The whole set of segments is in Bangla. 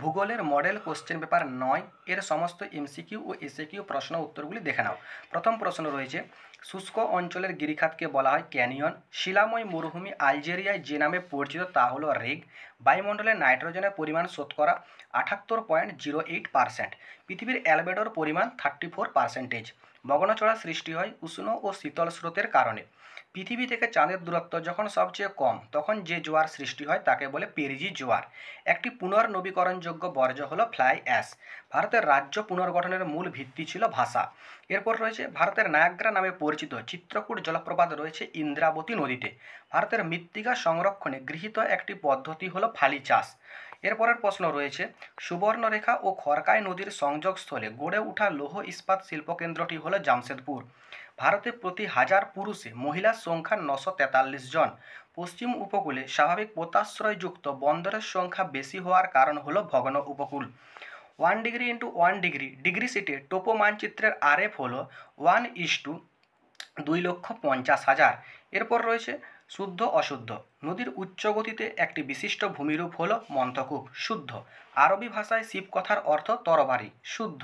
ভূগোলের মডেল কোশ্চেন পেপার ৯ এর সমস্ত এমসিকিউ ও এসএকিউ প্রশ্ন উত্তরগুলি দেখে নাও। প্রথম প্রশ্ন রয়েছে, শুষ্ক অঞ্চলের গিরিখাতকে বলা হয় ক্যানিয়ন। শিলাময় মরুভূমি আলজেরিয়ায় যে নামে পরিচিত তা হলো রেগ। বায়ুমণ্ডলে নাইট্রোজেনের পরিমাণ শতকরা 78.08%। পৃথিবীর অ্যালবেডোর পরিমাণ 34%। মগ্নচড়া সৃষ্টি হয় উষ্ণ ও শীতল স্রোতের কারণে। পৃথিবী থেকে চাঁদের দূরত্ব যখন সবচেয়ে কম তখন যে জোয়ার সৃষ্টি হয় তাকে বলে পেরিজি জোয়ার। একটি পুনর্নবীকরণযোগ্য বর্জ্য হলো ফ্লাই অ্যাশ। ভারতের রাজ্য পুনর্গঠনের মূল ভিত্তি ছিল ভাষা। এরপর রয়েছে, ভারতের নায়াগ্রা নামে পরিচিত চিত্রকূট জলপ্রপাত রয়েছে ইন্দ্রাবতী নদীতে। ভারতের মৃত্তিকা সংরক্ষণে গৃহীত একটি পদ্ধতি হলো ফালি চাষ। এরপরের প্রশ্ন রয়েছে, সুবর্ণরেখা ও খড়কাই নদীর সংযোগস্থলে গড়ে ওঠা লৌহ ইস্পাত শিল্পকেন্দ্রটি হলো জামশেদপুর। ভারতে প্রতি হাজার পুরুষে মহিলার সংখ্যা 943 জন। পশ্চিম উপকূলে স্বাভাবিক পোতাশ্রয়যুক্ত বন্দরের সংখ্যা বেশি হওয়ার কারণ হলো ভগ্ন উপকূল। 1 ডিগ্রি ইন্টু 1 ডিগ্রি ডিগ্রি সিটে টোপো মানচিত্রের আরএফ হলো 1:2,50,000। এরপর রয়েছে শুদ্ধ অশুদ্ধ। নদীর উচ্চ গতিতে একটি বিশিষ্ট ভূমিরূপ হলো মন্থকূপ, শুদ্ধ। আরবি ভাষায় শিব কথার অর্থ তরবারি, শুদ্ধ।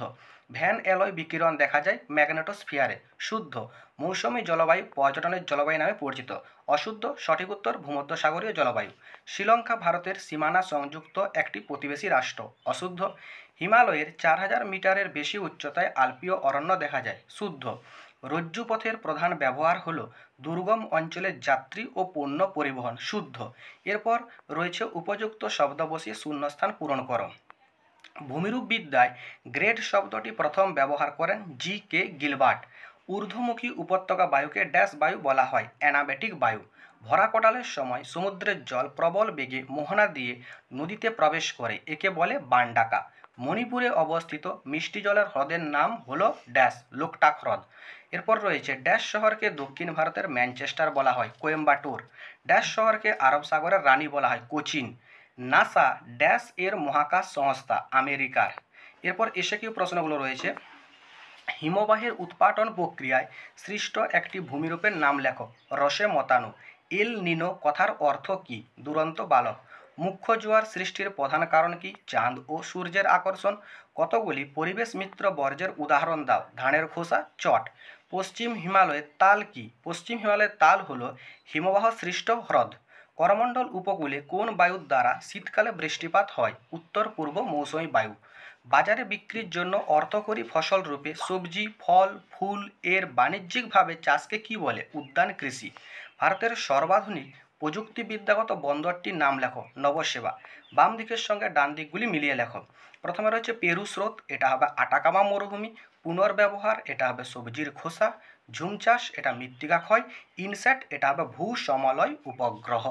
ভ্যান অ্যালয় বিকিরণ দেখা যায় ম্যাগনেটোস্ফিয়ারে, শুদ্ধ। মৌসুমী জলবায়ু পর্যটনের জলবায়ু নামে পরিচিত, অশুদ্ধ। সঠিক উত্তর ভূমধ্যসাগরীয় জলবায়ু। শ্রীলঙ্কা ভারতের সীমানা সংযুক্ত একটি প্রতিবেশী রাষ্ট্র, অশুদ্ধ। হিমালয়ের 4000 মিটারের বেশি উচ্চতায় আল্পীয় অরণ্য দেখা যায়, শুদ্ধ। রজ্জুপথের প্রধান ব্যবহার হল দুর্গম অঞ্চলের যাত্রী ও পণ্য পরিবহন, শুদ্ধ। এরপর রয়েছে উপযুক্ত শব্দ বসিয়ে শূন্যস্থান পূরণ করো। ভূমিরূপবিদ্যায় গ্রেড শব্দটি প্রথম ব্যবহার করেন জি.কে. গিলবার্ট। ঊর্ধ্বমুখী উপত্যকা বায়ুকে ড্যাশ বায়ু বলা হয়, অ্যানাবেটিক বায়ু। ভরা কোটালের সময় সমুদ্রের জল প্রবল বেগে মোহনা দিয়ে নদীতে প্রবেশ করে, একে বলে বানডাকা। মণিপুরে অবস্থিত মিষ্টি জলের হ্রদের নাম হলো ড্যাশ লোকটাক হ্রদ। এরপর রয়েছে, ড্যাশ শহরকে দক্ষিণ ভারতের ম্যানচেস্টার বলা হয়, কোয়েম্বাটুর। ড্যাশ শহরকে আরব সাগরের রানী বলা হয়, কোচিন। নাসা ড্যাশ এর মহাকাশ সংস্থা, আমেরিকার। এরপর এসএকিউ প্রশ্নগুলো রয়েছে, হিমবাহের উৎপাটন প্রক্রিয়ায় সৃষ্ট একটি ভূমিরূপের নাম লেখো। রসে মতানু। এল নিনো কথার অর্থ কী? দুরন্ত বালক। মুখ্য জোয়ার সৃষ্টির প্রধান কারণ কি? চাঁদ ও সূর্যের আকর্ষণ। কতগুলি পরিবেশ মিত্র বর্জ্যের উদাহরণ দাও। ধানের খোসা, চট। পশ্চিম হিমালয়ের তাল কি? পশ্চিম হিমালয়ের তাল হল হিমবাহ সৃষ্ট হ্রদ। করমণ্ডল উপকূলে কোন বায়ুর দ্বারা শীতকালে বৃষ্টিপাত হয়? উত্তর পূর্ব মৌসুমী বায়ু। বাজারে বিক্রির জন্য অর্থকরী ফসল রূপে সবজি, ফল, ফুল এর বাণিজ্যিকভাবে চাষকে কি বলে? উদ্যান কৃষি। ভারতের সর্বাধুনিক প্রযুক্তিবিদ্যাগত বন্দরটির নাম লেখো। নবসেবা। বাম দিকের সঙ্গে ডান দিকগুলি মিলিয়ে লেখো। প্রথমে রয়েছে পেরু স্রোত, এটা হবে আটাকামা মরুভূমি। পুনর্ব্যবহার, এটা হবে সবজির খোসা। ঝুম চাষ, এটা মৃত্তিকা ক্ষয়। ইনস্যাট, এটা হবে ভূসমলয় উপগ্রহ।